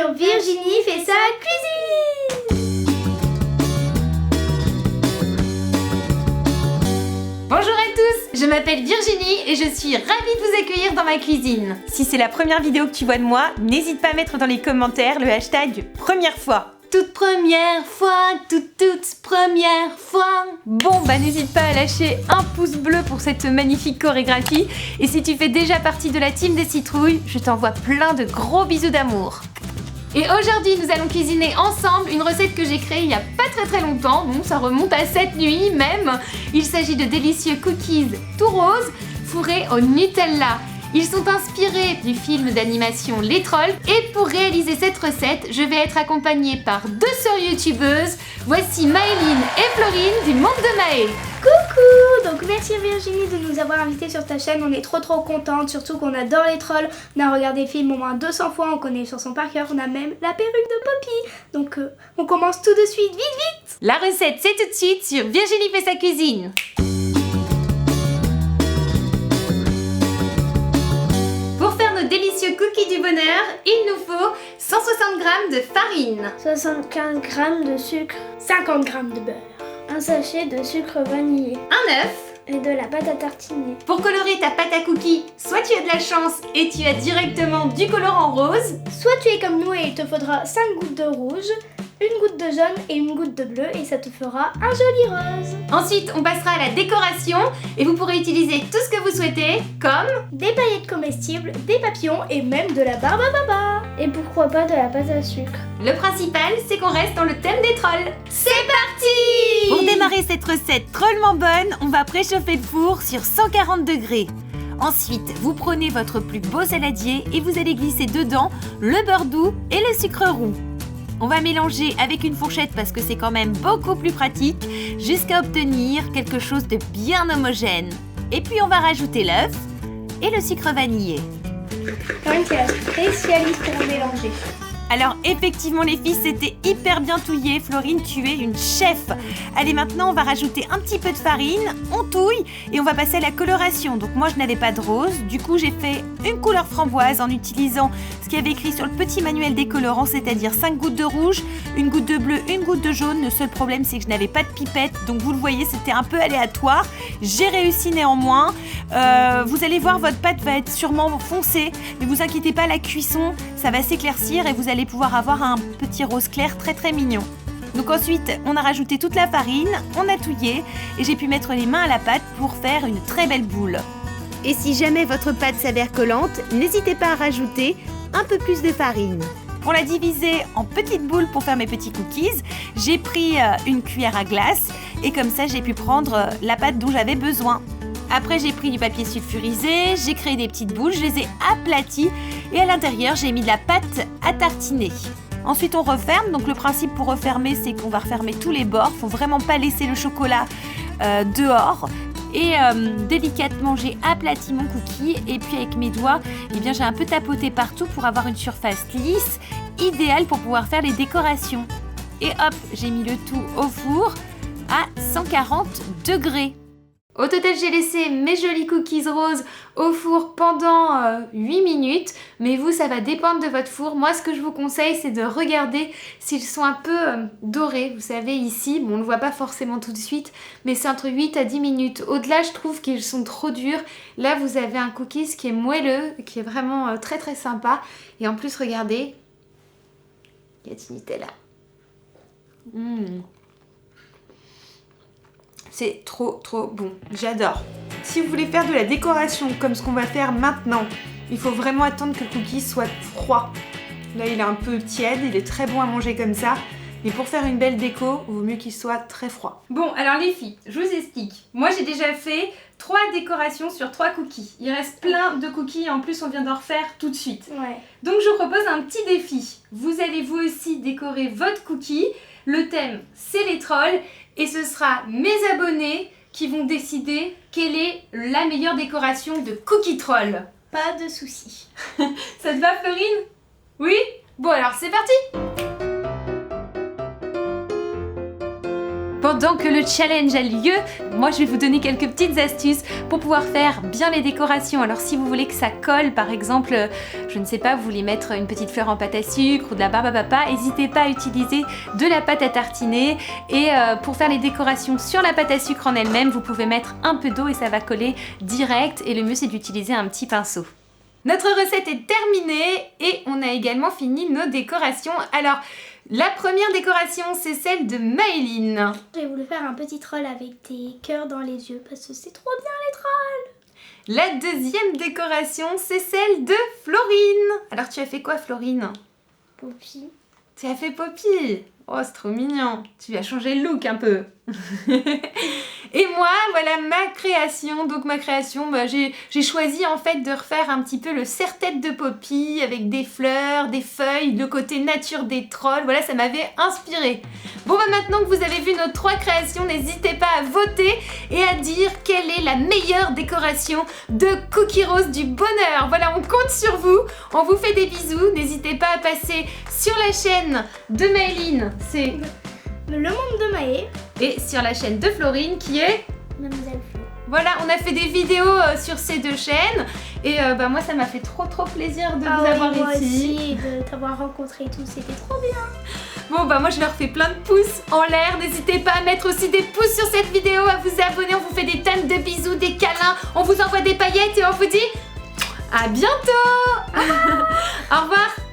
sur Virginie fait sa cuisine. Bonjour à tous, je m'appelle Virginie et je suis ravie de vous accueillir dans ma cuisine. Si c'est la première vidéo que tu vois de moi, n'hésite pas à mettre dans les commentaires le hashtag première fois. Toute première fois, toute première fois. Bon, n'hésite pas à lâcher un pouce bleu pour cette magnifique chorégraphie. Et si tu fais déjà partie de la team des citrouilles, je t'envoie plein de gros bisous d'amour. Et aujourd'hui, nous allons cuisiner ensemble une recette que j'ai créée il n'y a pas très longtemps. Bon, ça remonte à cette nuit même. Il s'agit de délicieux cookies tout roses fourrés au Nutella. Ils sont inspirés du film d'animation Les Trolls. Et pour réaliser cette recette, je vais être accompagnée par deux sœurs youtubeuses. Voici Maëline et Florine du monde de Maë. Coucou! Donc merci Virginie de nous avoir invités sur ta chaîne, on est trop contente, surtout qu'on adore les trolls, on a regardé le film au moins 200 fois, on connaît les chansons par cœur, on a même la perruque de Poppy. Donc on commence tout de suite, vite! La recette c'est tout de suite sur Virginie fait sa cuisine. Pour faire nos délicieux cookies du bonheur, il nous faut 160 g de farine, 75 g de sucre, 50 g de beurre, un sachet de sucre vanillé un œuf. et de la pâte à tartiner. Pour colorer ta pâte à cookies, soit tu as de la chance et tu as directement du colorant rose, Soit tu es comme nous et il te faudra 5 gouttes de rouge, une goutte de jaune et une goutte de bleu et ça te fera un joli rose. Ensuite, on passera à la décoration et vous pourrez utiliser tout ce que vous souhaitez, comme Des paillettes comestibles, des papillons et même de la barbe à papa. Et pourquoi pas de la pâte à sucre. le principal, c'est qu'on reste dans le thème des trolls. C'est parti! Pour démarrer cette recette drôlement bonne, on va préchauffer le four sur 140 degrés. Ensuite, vous prenez votre plus beau saladier et vous allez glisser dedans le beurre doux et le sucre roux. On va mélanger avec une fourchette parce que c'est quand même beaucoup plus pratique jusqu'à obtenir quelque chose de bien homogène. Et puis on va rajouter l'œuf et le sucre vanillé. Florine, c'est la spécialiste pour mélanger. Alors effectivement les filles, c'était hyper bien touillé. Florine, tu es une chef. Allez, maintenant on va rajouter un petit peu de farine, on touille et on va passer à la coloration. Donc moi je n'avais pas de rose, du coup j'ai fait une couleur framboise en utilisant ce qu'il y avait écrit sur le petit manuel des colorants, c'est-à-dire 5 gouttes de rouge, une goutte de bleu, une goutte de jaune. Le seul problème c'est que je n'avais pas de pipette, donc vous le voyez, c'était un peu aléatoire. J'ai réussi néanmoins. Vous allez voir, votre pâte va être sûrement foncée, mais vous inquiétez pas, la cuisson ça va s'éclaircir et vous allez pouvoir avoir un petit rose clair très mignon. Donc ensuite, on a rajouté toute la farine, on a touillé et j'ai pu mettre les mains à la pâte pour faire une très belle boule. Et si jamais votre pâte s'avère collante, n'hésitez pas à rajouter un peu plus de farine. Pour la diviser en petites boules pour faire mes petits cookies, j'ai pris une cuillère à glace et comme ça j'ai pu prendre la pâte dont j'avais besoin. Après, j'ai pris du papier sulfurisé, j'ai créé des petites boules, je les ai aplaties et à l'intérieur, j'ai mis de la pâte à tartiner. Ensuite, on referme. Donc, le principe pour refermer, c'est qu'on va refermer tous les bords. Il ne faut vraiment pas laisser le chocolat dehors. Et délicatement, j'ai aplati mon cookie et puis avec mes doigts, j'ai un peu tapoté partout pour avoir une surface lisse, idéale pour pouvoir faire les décorations. Et hop, j'ai mis le tout au four à 140 degrés. Au total, j'ai laissé mes jolis cookies roses au four pendant 8 minutes. Mais vous, ça va dépendre de votre four. Moi, ce que je vous conseille, c'est de regarder s'ils sont un peu dorés. Vous savez, ici, on ne le voit pas forcément tout de suite, mais c'est entre 8 à 10 minutes. Au-delà, je trouve qu'ils sont trop durs. Là, vous avez un cookies qui est moelleux, qui est vraiment très sympa. Et en plus, regardez, il y a du Nutella. C'est trop bon, j'adore. Si vous voulez faire de la décoration comme ce qu'on va faire maintenant, il faut vraiment attendre que le cookie soit froid. Là, il est un peu tiède, il est très bon à manger comme ça. Mais pour faire une belle déco, il vaut mieux qu'il soit très froid. Bon, alors les filles, je vous explique. Moi, j'ai déjà fait 3 décorations sur 3 cookies. Il reste plein de cookies et en plus, on vient d'en refaire tout de suite. Ouais. Donc, je vous propose un petit défi. Vous allez vous aussi décorer votre cookie. Le thème, c'est les trolls. Et ce sera mes abonnés qui vont décider quelle est la meilleure décoration de cookie troll. Pas de soucis. Ça te va, Florine? Oui? Bon, alors c'est parti! Pendant que le challenge a lieu, moi je vais vous donner quelques petites astuces pour pouvoir faire bien les décorations. Alors si vous voulez que ça colle, par exemple, je ne sais pas, vous voulez mettre une petite fleur en pâte à sucre ou de la barbe à papa, n'hésitez pas à utiliser de la pâte à tartiner. Et pour faire les décorations sur la pâte à sucre en elle-même, vous pouvez mettre un peu d'eau et ça va coller direct. Et le mieux c'est d'utiliser un petit pinceau. Notre recette est terminée et on a également fini nos décorations. Alors, la première décoration, c'est celle de Maëline. J'ai voulu faire un petit troll avec des cœurs dans les yeux parce que c'est trop bien les trolls. La deuxième décoration, c'est celle de Florine. Alors, tu as fait quoi, Florine? Poppy. Tu as fait Poppy. Oh, c'est trop mignon. Tu as changé le look un peu. Et moi, voilà ma création. Donc ma création, j'ai choisi en fait de refaire un petit peu le serre-tête de Poppy avec des fleurs, des feuilles, le côté nature des trolls. Voilà, ça m'avait inspiré. Bon, maintenant que vous avez vu nos 3 créations, n'hésitez pas à voter et à dire quelle est la meilleure décoration de Cookie Rose du bonheur. Voilà, on compte sur vous. On vous fait des bisous. N'hésitez pas à passer sur la chaîne de Maëline. C'est Le monde de Maë. Et sur la chaîne de Florine qui est Mademoiselle Flo. Voilà, on a fait des vidéos sur ces 2 chaînes. Et moi, ça m'a fait trop plaisir de vous avoir moi ici. aussi, de t'avoir rencontré et tout, c'était trop bien. Bon, moi, je leur fais plein de pouces en l'air. N'hésitez pas à mettre aussi des pouces sur cette vidéo, à vous abonner. On vous fait des tonnes de bisous, des câlins. On vous envoie des paillettes et on vous dit à bientôt. Au revoir.